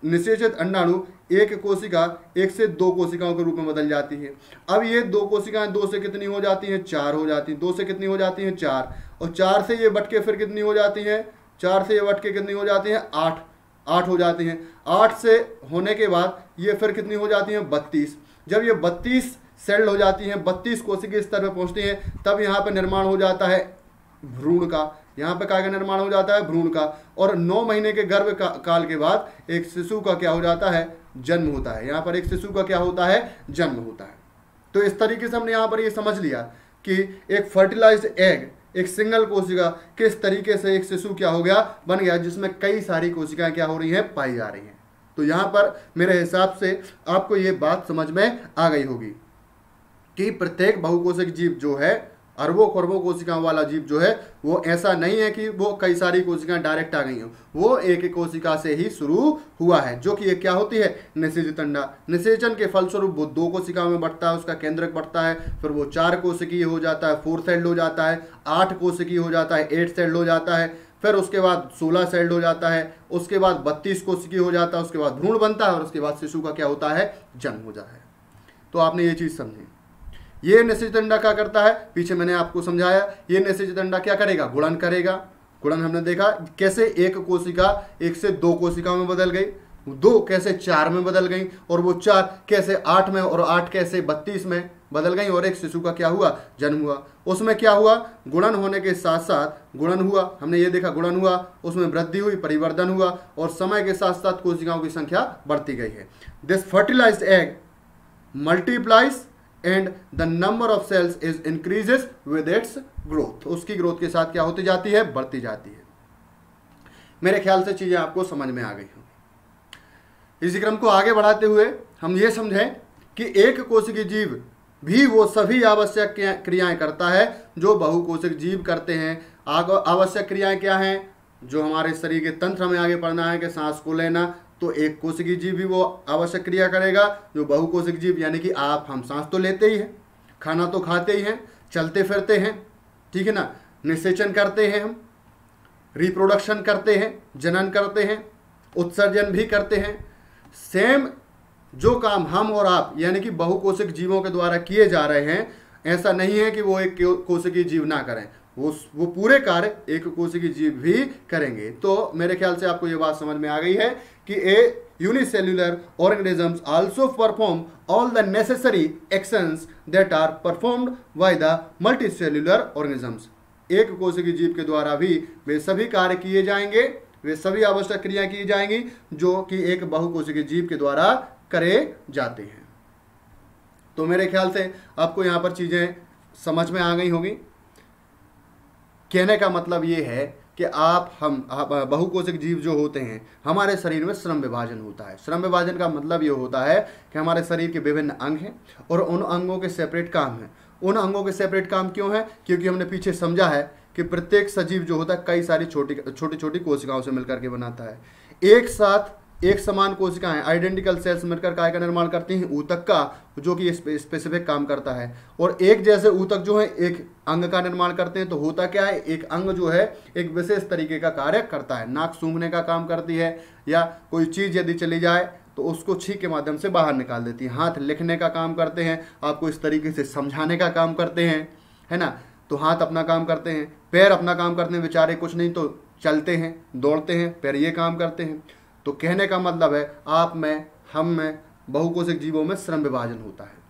निषेचित अंडाणु एक कोशिका एक से दो कोशिकाओं के रूप में बदल जाती है। अब ये दो कोशिकाएं दो से कितनी हो जाती हैं? 4 हो जाती हैं। दो से कितनी हो जाती हैं? 4। और 4 से ये बट के फिर कितनी हो जाती हैं? 4 से ये बट के कितनी हो जाती हैं? 8 हो जाती हैं। 8 से होने के बाद ये फिर कितनी हो जाती हैं? 32। जब ये 32 सेल्ड हो जाती हैं, 32 कोशिकीय स्तर पर पहुंचती हैं, तब यहाँ पर निर्माण हो जाता है भ्रूण का। यहाँ पे क्या का निर्माण हो जाता है? भ्रूण का। और 9 महीने के गर्भ काल के बाद एक शिशु का क्या हो जाता है? जन्म होता है। यहाँ पर एक शिशु का क्या होता है? जन्म होता है। तो इस तरीके से हमने यहाँ पर ये समझ लिया कि एक फर्टिलाइज्ड एग, एक सिंगल कोशिका किस तरीके से एक शिशु क्या हो गया? बन गया, जिसमें कई सारी कोशिकाएं क्या हो रही हैं? पाई जा रही हैं। तो यहाँ पर मेरे हिसाब से आपको ये बात समझ में आ गई होगी कि प्रत्येक बहुकोशिक जीव जो है, अरबों खरबों कोशिकाओं वाला जीव जो है, वो ऐसा नहीं है कि वो कई सारी कोशिकाएं डायरेक्ट आ गई हो, वो एक कोशिका से ही शुरू हुआ है, जो कि ये क्या होती है? निषेचित अंडा। निषेचन के फलस्वरूप वो 2 कोशिकाओं में बढ़ता है, उसका केंद्रक बढ़ता है, फिर वो 4 कोशिकीय हो जाता है, 4 सेल्ड हो जाता है, 8 कोशिकीय हो जाता है, 8 सेल्ड हो जाता है, फिर उसके बाद 16 सेल्ड हो जाता है, उसके बाद 32 कोशिकीय हो जाता है, उसके बाद भ्रूण बनता है, और उसके बाद शिशु का क्या होता है? जन्म हो जाता है। तो आपने ये चीज समझी। ये निषेचित अंडा क्या करता है? पीछे मैंने आपको समझाया। ये निषेचित अंडा क्या करेगा? गुणन करेगा। गुणन हमने देखा कैसे एक कोशिका 1 से 2 कोशिकाओं में बदल गई, 2 कैसे 4 में बदल गई, और वो 4 कैसे 8 में, और 8 कैसे 32 में बदल गई, और एक शिशु का क्या हुआ? जन्म हुआ। उसमें क्या हुआ? गुणन होने के साथ साथ गुणन हुआ, हमने ये देखा गुणन हुआ, उसमें वृद्धि हुई, परिवर्धन हुआ, और समय के साथ साथ कोशिकाओं की संख्या बढ़ती गई है। This fertilised egg multiplies and the number of cells is increases with its growth. उसकी ग्रोथ के साथ क्या होती जाती है? बढ़ती जाती है। मेरे ख्याल से चीजें आपको समझ में आ गई होंगी। इसी क्रम को आगे बढ़ाते हुए हम ये समझें कि एक कोशिकीय जीव भी वो सभी आवश्यक क्रियाएं करता है जो बहुकोशिक जीव करते हैं। आवश्यक क्रियाएं क्या हैं? जो हमारे शरीर के तंत्र में आगे पढ़ना है कि सांस को लेना, तो एक कोशिकीय जीव भी वो आवश्यक क्रिया करेगा। जो बहुकोशिक जीव यानी कि आप, हम सांस तो लेते ही हैं, खाना तो खाते ही हैं, चलते फिरते हैं, ठीक है ना, निषेचन करते हैं, हम रिप्रोडक्शन करते हैं, जनन करते हैं, उत्सर्जन भी करते हैं। सेम जो काम हम और आप यानी कि बहुकोशिक जीवों के द्वारा किए जा रहे हैं, ऐसा नहीं है कि वो एक कोशिकीय जीव ना करें, वो पूरे कार्य एक कोशिकीय जीव भी करेंगे। तो मेरे ख्याल से आपको ये बात समझ में आ गई है कि a unicellular organisms also perform all the necessary actions that are performed by the multicellular organisms. एक कोशिकीय जीव के द्वारा भी वे सभी कार्य किए जाएंगे, वे सभी आवश्यक क्रियाएं की जाएंगी जो कि एक बहुकोशिकीय जीव के द्वारा करे जाते हैं। तो मेरे ख्याल से आपको यहाँ पर चीजें समझ में आ गई होंगी। कहने का मतलब ये है कि बहुकोशिक जीव जो होते हैं, हमारे शरीर में श्रम विभाजन होता है। श्रम विभाजन का मतलब ये होता है कि हमारे शरीर के विभिन्न अंग हैं और उन अंगों के सेपरेट काम हैं। उन अंगों के सेपरेट काम क्यों है? क्योंकि हमने पीछे समझा है कि प्रत्येक सजीव जो होता है कई सारी छोटी छोटी कोशिकाओं से मिलकर के बनाता है। एक साथ एक समान कोशिकाएं, आइडेंटिकल सेल्स मिलकर काय का निर्माण करती हैं? ऊतक का, जो कि स्पेसिफिक काम करता है। और एक जैसे ऊतक जो है एक अंग का निर्माण करते हैं। तो होता क्या है, एक अंग जो है एक विशेष तरीके का कार्य करता है। नाक सूंघने का काम करती है, या कोई चीज यदि चली जाए तो उसको छींक के माध्यम से बाहर निकाल देती है। हाथ लिखने का काम करते हैं, आपको इस तरीके से समझाने का काम करते हैं, है ना। तो हाथ अपना काम करते हैं, पैर अपना काम करते हैं, बेचारे कुछ नहीं तो चलते हैं, दौड़ते हैं, पैर ये काम करते हैं। तो कहने का मतलब है आप में, हम में, बहुकोशिक जीवों में श्रम विभाजन होता है।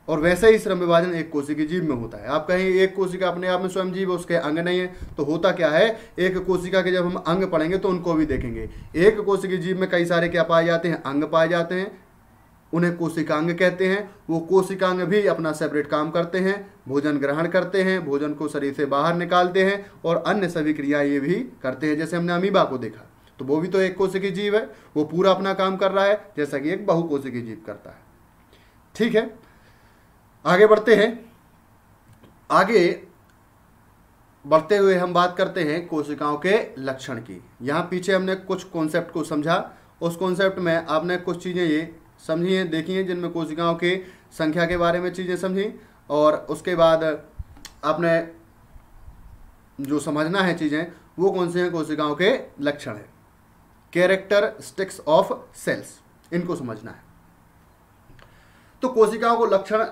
और वैसे ही श्रम विभाजन एक कोशिकीय जीव में होता है। आप कहें एक कोशिका अपने आप में स्वयं जीव, उसके अंग नहीं है, तो होता क्या है, एक कोशिका के जब हम अंग पढ़ेंगे तो उनको भी देखेंगे। एक कोशिकीय जीव में कई सारे क्या पाए जाते हैं, अंग पाए जाते हैं, उन्हें कोशिकांग कहते हैं। वो कोशिकांग भी अपना सेपरेट काम करते हैं, भोजन ग्रहण करते हैं, भोजन को शरीर से बाहर निकालते हैं और अन्य सभी क्रियाएं ये भी करते हैं। जैसे हमने अमीबा को देखा, तो वो भी तो एक कोशिकीय जीव है, वो पूरा अपना काम कर रहा है जैसा कि एक बहुकोशिकीय जीव करता है। ठीक है, आगे बढ़ते हैं। आगे बढ़ते हुए हम बात करते हैं कोशिकाओं के लक्षण की। यहाँ पीछे हमने कुछ कॉन्सेप्ट को समझा, उस कॉन्सेप्ट में आपने कुछ चीज़ें ये समझी हैं, देखी हैं, जिनमें कोशिकाओं की संख्या के बारे में चीज़ें समझी। और उसके बाद आपने जो समझना है चीज़ें, वो कौन से हैं, कोशिकाओं के लक्षण है, कैरेक्टरिस्टिक्स ऑफ सेल्स, इनको समझना है। तो कोशिकाओं को लक्षण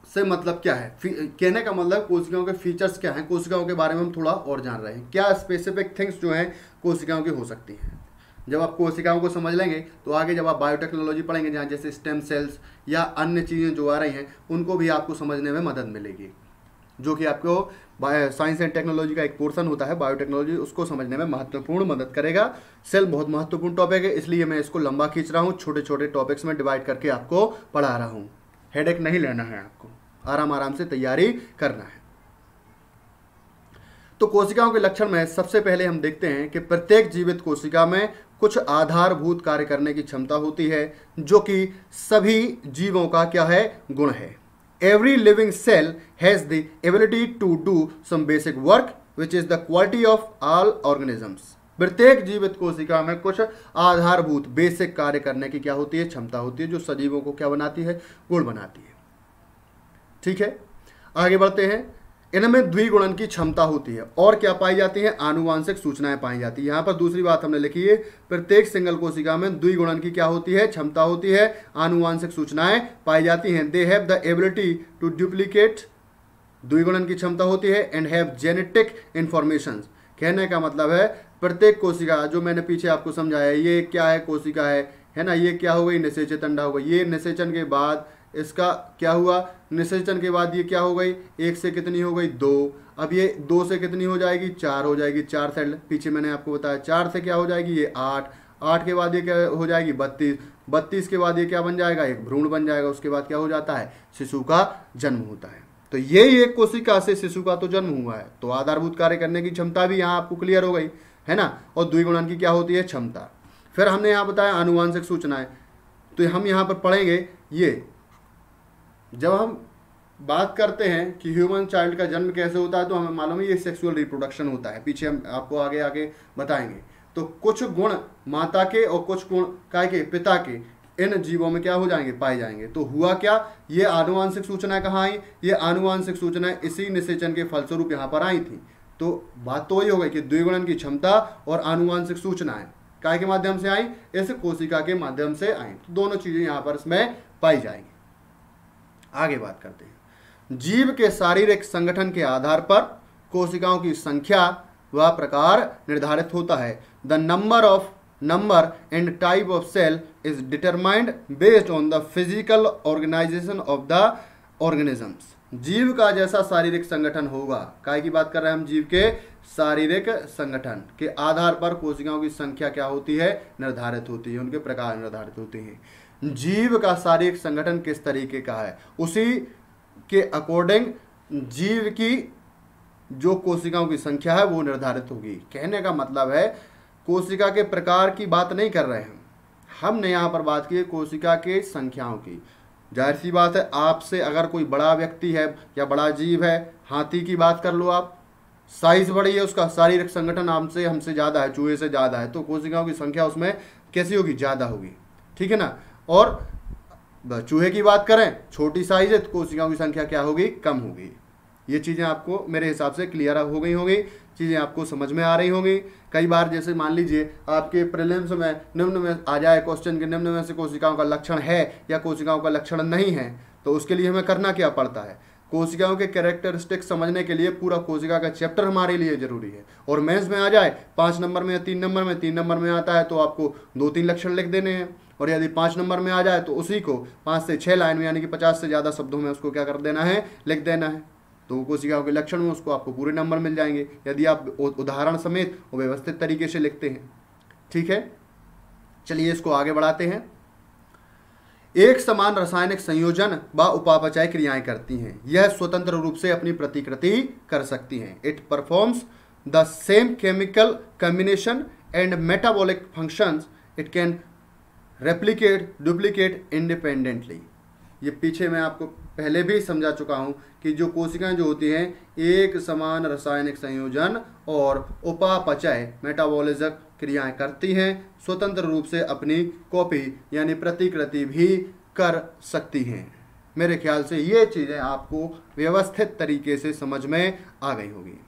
से मतलब क्या है, कहने का मतलब कोशिकाओं के फीचर्स क्या हैं, कोशिकाओं के बारे में हम थोड़ा और जान रहे हैं, क्या स्पेसिफिक थिंग्स जो हैं कोशिकाओं की हो सकती हैं। जब आप कोशिकाओं को समझ लेंगे तो आगे जब आप बायोटेक्नोलॉजी पढ़ेंगे, जहाँ जैसे स्टेम सेल्स या अन्य चीज़ें जो आ रही हैं, उनको भी आपको समझने में मदद मिलेगी, जो कि आपको साइंस एंड टेक्नोलॉजी का एक पोर्शन होता है बायोटेक्नोलॉजी, उसको समझने में महत्वपूर्ण मदद करेगा। सेल बहुत महत्वपूर्ण टॉपिक है, इसलिए मैं इसको लंबा खींच रहा हूँ, छोटे छोटे टॉपिक्स में डिवाइड करके आपको पढ़ा रहा हूँ। हेडेक नहीं लेना है, आपको आराम आराम से तैयारी करना है। तो कोशिकाओं के लक्षण में सबसे पहले हम देखते हैं कि प्रत्येक जीवित कोशिका में कुछ आधारभूत कार्य करने की क्षमता होती है, जो कि सभी जीवों का क्या है, गुण है। Every living cell has the ability to do some basic work, which is the quality of all organisms. प्रत्येक जीवित कोशिका में कुछ आधारभूत बेसिक कार्य करने की क्या होती है, क्षमता होती है, जो सजीवों को क्या बनाती है, गुण बनाती है। ठीक है, आगे बढ़ते हैं। इनमें द्विगुणन की क्षमता होती है और क्या पाई जाती है, आनुवांशिक सूचनाएं पाई जाती है। यहाँ पर दूसरी बात हमने लिखी है, प्रत्येक सिंगल कोशिका में द्विगुणन की क्या होती है, क्षमता होती है, आनुवांशिक सूचनाएं पाई जाती हैं। They have the ability to duplicate, द्विगुणन की क्षमता होती है, एंड हैव जेनेटिक इंफॉर्मेशन। कहने का मतलब है प्रत्येक कोशिका, जो मैंने पीछे आपको समझाया, ये क्या है, कोशिका है ना, ये क्या हो गई, निषेचन अंडा हो गई। ये निषेचन के बाद इसका क्या हुआ, निषेचन के बाद ये क्या हो गई, एक से कितनी हो गई, 2। अब ये 2 से कितनी हो जाएगी, 4 हो जाएगी। 4 सेल पीछे मैंने आपको बताया, 4 से क्या हो जाएगी, ये 8। 8 के बाद ये क्या हो जाएगी, 32। 32 के बाद ये क्या बन जाएगा, एक भ्रूण बन जाएगा। उसके बाद क्या हो जाता है, शिशु का जन्म होता है। तो ये एक कोशिका से शिशु का तो जन्म हुआ है, तो आधारभूत कार्य करने की क्षमता भी यहाँ आपको क्लियर हो गई है ना। और द्विगुणन की क्या होती है, क्षमता। फिर हमने यहाँ बताया आनुवांशिक सूचनाएं, तो हम यहाँ पर पढ़ेंगे ये, जब हम बात करते हैं कि ह्यूमन चाइल्ड का जन्म कैसे होता है, तो हमें मालूम है ये सेक्सुअल रिप्रोडक्शन होता है। पीछे हम आपको आगे आगे बताएंगे। तो कुछ गुण माता के और कुछ गुण काय के, पिता के, इन जीवों में क्या हो जाएंगे, पाए जाएंगे। तो हुआ क्या, ये आनुवांशिक सूचनाएं कहाँ आई, ये आनुवांशिक सूचनाएं इसी निषेचन के फलस्वरूप यहाँ पर आई थी। तो बात तो वही हो गई कि द्विगुणन की क्षमता और आनुवांशिक सूचनाएं काय के माध्यम से आई, इस कोशिका के माध्यम से आई। तो दोनों चीजें यहाँ पर इसमें पाई जाएंगी। आगे बात करते हैं। जीव के शारीरिक संगठन के आधार पर कोशिकाओं की संख्या व प्रकार निर्धारित होता है। The number and type of cell is determined based on the physical organisation of the organisms. जीव का जैसा शारीरिक संगठन होगा, काय की बात कर रहे हैं हम, जीव के शारीरिक संगठन के आधार पर कोशिकाओं की संख्या क्या होती है, निर्धारित होती है, उनके प्रकार निर्धारित होते हैं। जीव का शारीरिक संगठन किस तरीके का है, उसी के अकॉर्डिंग जीव की जो कोशिकाओं की संख्या है वो निर्धारित होगी। कहने का मतलब है कोशिका के प्रकार की बात नहीं कर रहे हैं हमने यहाँ पर बात की है कोशिका के संख्याओं की। जाहिर सी बात है आपसे अगर कोई बड़ा व्यक्ति है या बड़ा जीव है, हाथी की बात कर लो आप, साइज बड़ी है, उसका शारीरिक संगठन हमसे ज़्यादा है, चूहे से ज़्यादा है, तो कोशिकाओं की संख्या उसमें कैसी होगी, ज़्यादा होगी। ठीक है ना। और चूहे की बात करें, छोटी साइज है तो कोशिकाओं की संख्या क्या होगी, कम होगी। ये चीज़ें आपको मेरे हिसाब से क्लियर हो गई होंगी, चीज़ें आपको समझ में आ रही होंगी। कई बार जैसे मान लीजिए आपके प्रीलिम्स में निम्न में आ जाए क्वेश्चन के निम्न में से कोशिकाओं का लक्षण है या कोशिकाओं का लक्षण नहीं है, तो उसके लिए हमें करना क्या पड़ता है, कोशिकाओं के कैरेक्टरिस्टिक्स समझने के लिए पूरा कोशिका का चैप्टर हमारे लिए जरूरी है। और मेंस में आ जाए 5 नंबर में या 3 नंबर में, 3 नंबर में आता है तो आपको 2-3 लक्षण लिख देने हैं, और यदि 5 नंबर में आ जाए तो उसी को 5 से 6 लाइन में यानी कि 50 से ज़्यादा शब्दों में उसको क्या कर देना है, लिख देना है। तो कोशिकाओं के लक्षण में उसको आपको पूरे नंबर मिल जाएंगे यदि आप उदाहरण समेत व्यवस्थित तरीके से लिखते हैं। ठीक है, चलिए इसको आगे बढ़ाते हैं। एक समान रासायनिक संयोजन व उपापचय क्रियाएं करती हैं। यह स्वतंत्र रूप से अपनी प्रतिकृति कर सकती हैं। It performs the same chemical combination and metabolic functions. It can replicate duplicate independently. ये पीछे मैं आपको पहले भी समझा चुका हूं कि जो कोशिकाएं जो होती हैं एक समान रासायनिक संयोजन और उपापचय मेटाबॉलिज्म क्रियाएं करती हैं, स्वतंत्र रूप से अपनी कॉपी यानी प्रतिकृति भी कर सकती हैं। मेरे ख्याल से ये चीज़ें आपको व्यवस्थित तरीके से समझ में आ गई होगी।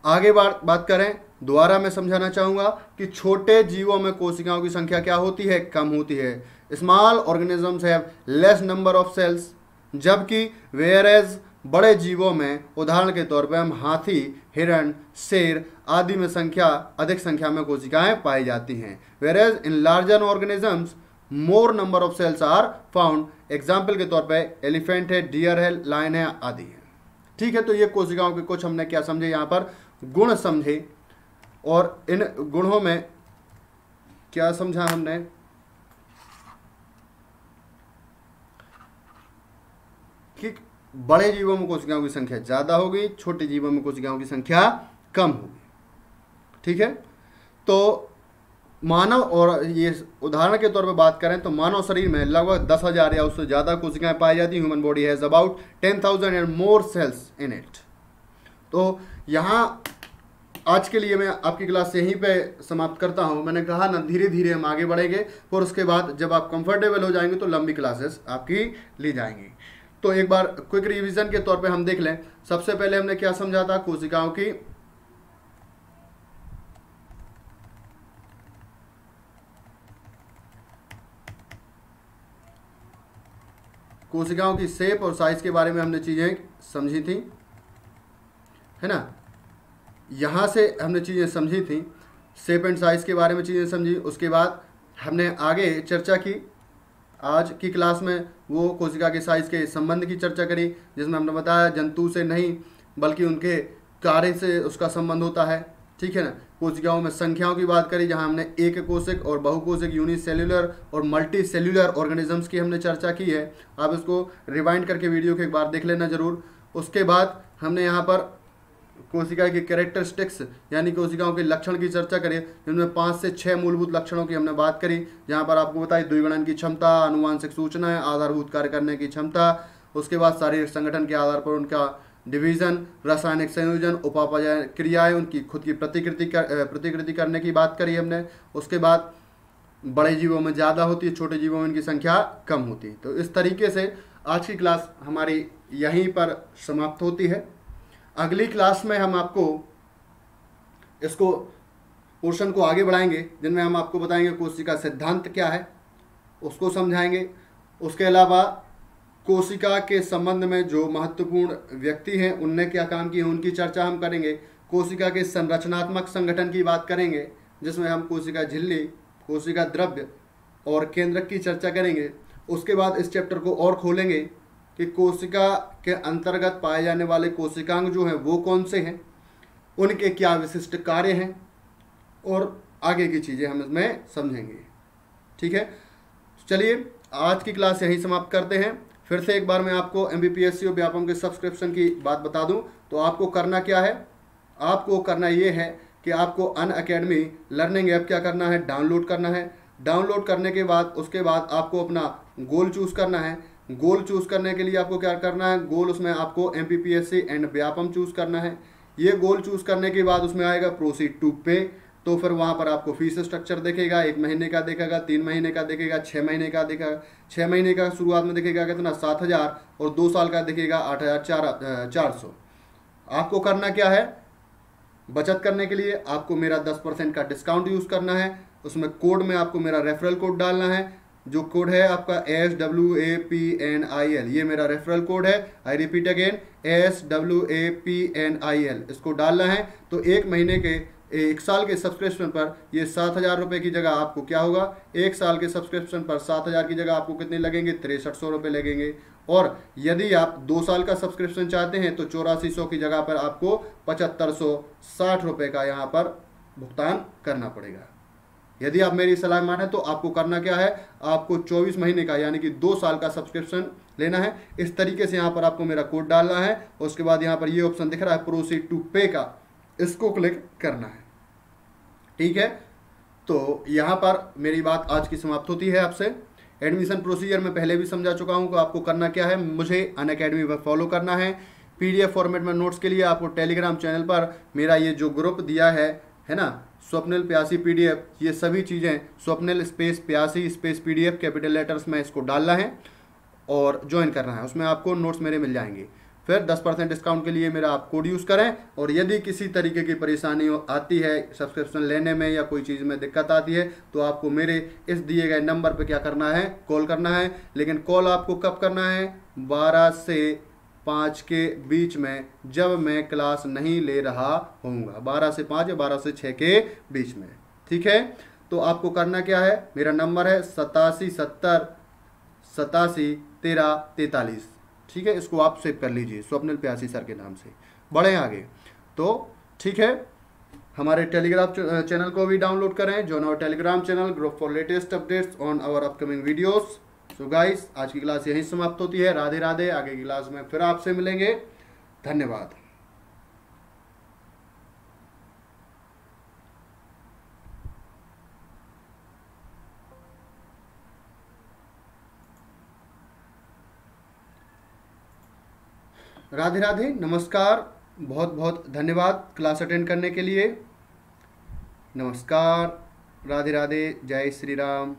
आगे बात करें, दोबारा मैं समझाना चाहूँगा कि छोटे जीवों में कोशिकाओं की संख्या क्या होती है, कम होती है। Small organisms have less number of cells, जबकि वेयरएज बड़े जीवों में उदाहरण के तौर पर हम हाथी, हिरण, शेर आदि में अधिक संख्या में कोशिकाएं पाई जाती हैं। Whereas in larger organisms more number of cells are found. Example के तौर पर एलिफेंट है, डियर है, लायन है आदि है। ठीक है, तो ये कोशिकाओं के कुछ हमने क्या समझे, यहाँ पर गुण समझे, और इन गुणों में क्या समझा हमने कि बड़े जीवों में कोशिकाओं की संख्या ज़्यादा होगी, छोटे जीवों में कोशिकाओं की संख्या कम होगी। ठीक है, तो मानव, और ये उदाहरण के तौर पर बात करें तो मानव शरीर में लगभग 10,000 या उससे ज़्यादा कोशिकाएं पाई जाती हैं। Human body has about 10,000 and more cells in it. तो यहाँ आज के लिए मैं आपकी क्लास यहीं पे समाप्त करता हूँ। मैंने कहा ना, धीरे धीरे हम आगे बढ़ेंगे, और उसके बाद जब आप कंफर्टेबल हो जाएंगे तो लंबी क्लासेस आपकी ली जाएंगी। तो एक बार क्विक रिवीजन के तौर पे हम देख लें। सबसे पहले हमने क्या समझा था, कोशिकाओं की शेप और साइज के बारे में हमने चीज़ें समझी थी, है ना। यहाँ से हमने चीज़ें समझी थी, शेप एंड साइज के बारे में चीज़ें समझी। उसके बाद हमने आगे चर्चा की, आज की क्लास में वो कोशिका के साइज के संबंध की चर्चा करी, जिसमें हमने बताया जंतु से नहीं बल्कि उनके कार्य से उसका संबंध होता है। ठीक है ना। कोशिकाओं में संख्याओं की बात करी, जहां हमने एक कोशिक और बहुकोशिक, यूनिसेल्युलर और मल्टी सेल्युलर ऑर्गेनिजम्स की हमने चर्चा की है। आप इसको रिवाइंड करके वीडियो के एक बार देख लेना जरूर। उसके बाद हमने यहाँ पर कोशिका की कैरेक्टरिस्टिक्स यानी कोशिकाओं के लक्षण की चर्चा करी, जिनमें 5 से 6 मूलभूत लक्षणों की हमने बात करी, जहाँ पर आपको बताई द्विगुणन की क्षमता, आनुवांशिक सूचनाएं, आधारभूत कार्य करने की क्षमता, उसके बाद शारीरिक संगठन के आधार पर उनका डिवीजन, रासायनिक संयोजन, उपापचय क्रियाएं, उनकी खुद की प्रतिकृति करने की बात करी हमने। उसके बाद बड़े जीवों में ज़्यादा होती है, छोटे जीवों में इनकी संख्या कम होती है। तो इस तरीके से आज की क्लास हमारी यहीं पर समाप्त होती है। अगली क्लास में हम आपको इसको पोर्शन को आगे बढ़ाएंगे, जिनमें हम आपको बताएंगे कोशिका सिद्धांत क्या है, उसको समझाएंगे। उसके अलावा कोशिका के संबंध में जो महत्वपूर्ण व्यक्ति हैं उनने क्या काम किए उनकी चर्चा हम करेंगे। कोशिका के संरचनात्मक संगठन की बात करेंगे, जिसमें हम कोशिका झिल्ली, कोशिका द्रव्य और केंद्रक की चर्चा करेंगे। उसके बाद इस चैप्टर को और खोलेंगे कि कोशिका के अंतर्गत पाए जाने वाले कोशिकांग जो हैं वो कौन से हैं, उनके क्या विशिष्ट कार्य हैं, और आगे की चीज़ें हम इसमें समझेंगे। ठीक है, चलिए आज की क्लास यहीं समाप्त करते हैं। फिर से एक बार मैं आपको MBPSC और व्यापम के सब्सक्रिप्शन की बात बता दूं, तो आपको करना क्या है, आपको करना ये है कि आपको अनअकैडमी लर्निंग ऐप क्या करना है, डाउनलोड करना है। डाउनलोड करने के बाद उसके बाद आपको अपना गोल चूज़ करना है। गोल चूज़ करने के लिए आपको क्या करना है, गोल उसमें आपको MPPSC एंड व्यापम चूज़ करना है। ये गोल चूज़ करने के बाद उसमें आएगा प्रोसीड टू पे, तो फिर वहाँ पर आपको फीस स्ट्रक्चर देखेगा, 1 महीने का देखेगा, 3 महीने का देखेगा, 6 महीने का देखेगा। 6 महीने का शुरुआत में देखेगा कितना 7,000 और 2 साल का देखेगा 8,400। आपको करना क्या है, बचत करने के लिए आपको मेरा 10% का डिस्काउंट यूज़ करना है। उसमें कोड में आपको मेरा रेफरल कोड डालना है, जो कोड है आपका SWAPNIL, ये मेरा रेफरल कोड है। आई रिपीट अगेन, SWAPNIL, इसको डालना है। तो 1 महीने के 1 साल के सब्सक्रिप्शन पर ये 7,000 रुपये की जगह आपको क्या होगा, 1 साल के सब्सक्रिप्शन पर 7,000 की जगह आपको कितने लगेंगे, 6300 रुपये लगेंगे। और यदि आप 2 साल का सब्सक्रिप्शन चाहते हैं तो 8400 की जगह पर आपको 7560 रुपये का यहाँ पर भुगतान करना पड़ेगा। यदि आप मेरी सलाह माने तो आपको करना क्या है, आपको 24 महीने का यानी कि 2 साल का सब्सक्रिप्शन लेना है। इस तरीके से यहाँ पर आपको मेरा कोड डालना है। उसके बाद यहाँ पर ये ऑप्शन दिख रहा है प्रोसीड टू पे का, इसको क्लिक करना है। ठीक है, तो यहाँ पर मेरी बात आज की समाप्त होती है। आपसे एडमिशन प्रोसीजर में पहले भी समझा चुका हूँ कि आपको करना क्या है, मुझे अनअकैडमी पर फॉलो करना है। PDF फॉर्मेट में नोट्स के लिए आपको टेलीग्राम चैनल पर मेरा ये जो ग्रुप दिया है ना, स्वप्निल प्यासी PDF, ये सभी चीज़ें स्वप्निल स्पेस प्यासी स्पेस PDF कैपिटल लेटर्स में इसको डालना है और ज्वाइन करना है। उसमें आपको नोट्स मेरे मिल जाएंगे। फिर 10% डिस्काउंट के लिए मेरा आप कोड यूज़ करें। और यदि किसी तरीके की परेशानी आती है सब्सक्रिप्शन लेने में या कोई चीज़ में दिक्कत आती है तो आपको मेरे इस दिए गए नंबर पे क्या करना है, कॉल करना है। लेकिन कॉल आपको कब करना है, 12 से 5 के बीच में, जब मैं क्लास नहीं ले रहा होऊंगा। 12 से 5 या 12 से 6 के बीच में। ठीक है, तो आपको करना क्या है, मेरा नंबर है 8770 87 13 43। ठीक है, इसको आप सेव कर लीजिए स्वप्निल प्यासी सर के नाम से। बढ़े आगे तो ठीक है, हमारे टेलीग्राम चैनल को भी डाउनलोड करें, जो our Telegram channel group for latest updates on our upcoming videos. So guys, आज की क्लास यहीं समाप्त होती है। राधे राधे, आगे की क्लास में फिर आपसे मिलेंगे। धन्यवाद। राधे राधे, नमस्कार, बहुत बहुत धन्यवाद क्लास अटेंड करने के लिए। नमस्कार, राधे राधे, जय श्री राम।